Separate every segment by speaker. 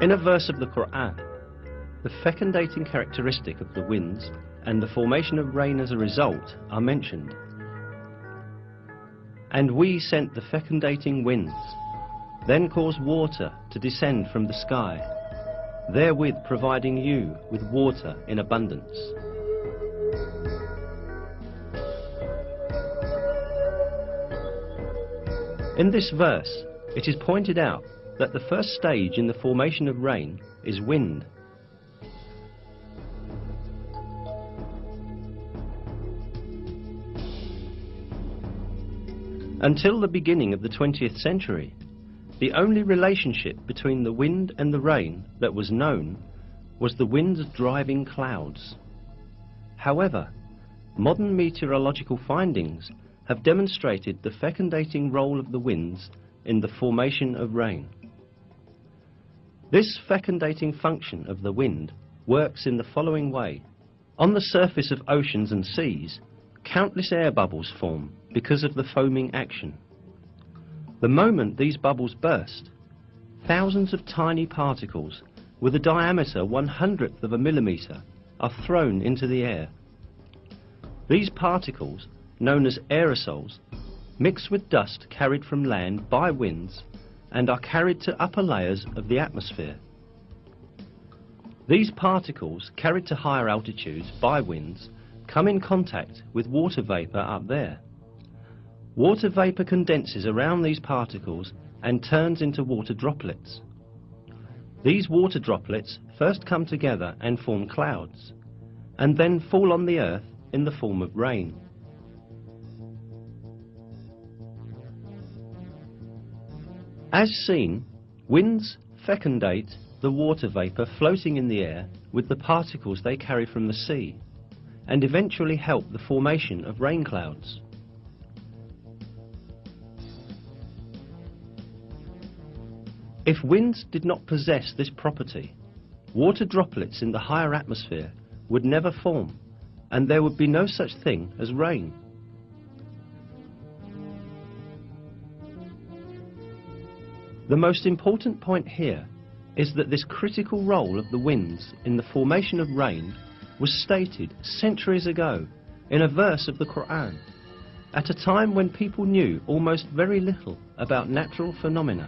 Speaker 1: In a verse of the Quran, the fecundating characteristic of the winds and the formation of rain as a result are mentioned. And we sent the fecundating winds, then caused water to descend from the sky, therewith providing you with water in abundance. In this verse, it is pointed out that the first stage in the formation of rain is wind. Until the beginning of the 20th century, the only relationship between the wind and the rain that was known was the wind's driving clouds. However, modern meteorological findings have demonstrated the fecundating role of the winds in the formation of rain. This fecundating function of the wind works in the following way. On the surface of oceans and seas, countless air bubbles form because of the foaming action. The moment these bubbles burst, thousands of tiny particles with a diameter 1/100th of a millimeter are thrown into the air. These particles, known as aerosols, mix with dust carried from land by winds and are carried to upper layers of the atmosphere. These particles, carried to higher altitudes by winds, come in contact with water vapor up there. Water vapor condenses around these particles and turns into water droplets. These water droplets first come together and form clouds, and then fall on the earth in the form of rain. As seen, winds fecundate the water vapor floating in the air with the particles they carry from the sea, and eventually help the formation of rain clouds. If winds did not possess this property, water droplets in the higher atmosphere would never form, and there would be no such thing as rain. The most important point here is that this critical role of the winds in the formation of rain was stated centuries ago in a verse of the Quran, at a time when people knew almost very little about natural phenomena.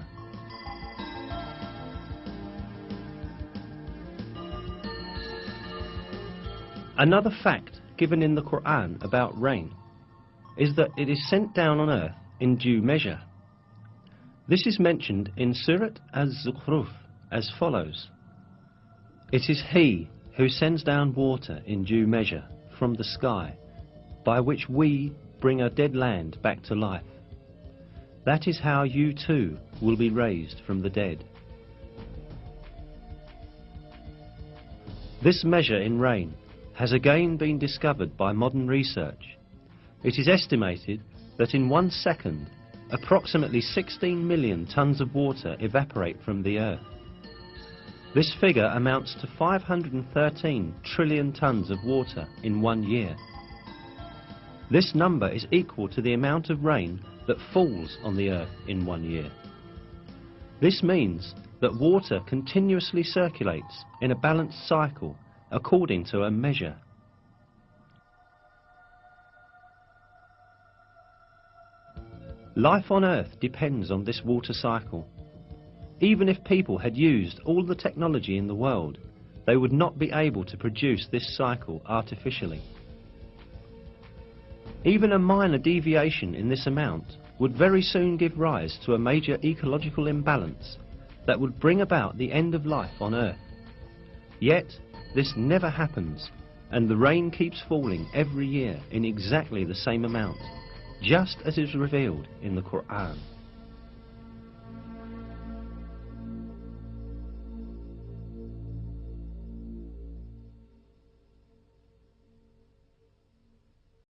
Speaker 1: Another fact given in the Quran about rain is that it is sent down on earth in due measure. This is mentioned in Surat Az-Zukhruf as follows: "It is He who sends down water in due measure from the sky, by which we bring a dead land back to life. That is how you too will be raised from the dead." This measure in rain has again been discovered by modern research. It is estimated that in 1 second, approximately 16 million tons of water evaporate from the earth. This figure amounts to 513 trillion tons of water in 1 year. This number is equal to the amount of rain that falls on the earth in 1 year. This means that water continuously circulates in a balanced cycle according to a measure. Life on Earth depends on this water cycle. Even if people had used all the technology in the world, they would not be able to produce this cycle artificially. Even a minor deviation in this amount would very soon give rise to a major ecological imbalance that would bring about the end of life on Earth. Yet, this never happens, and the rain keeps falling every year in exactly the same amount, just as is revealed in the Quran.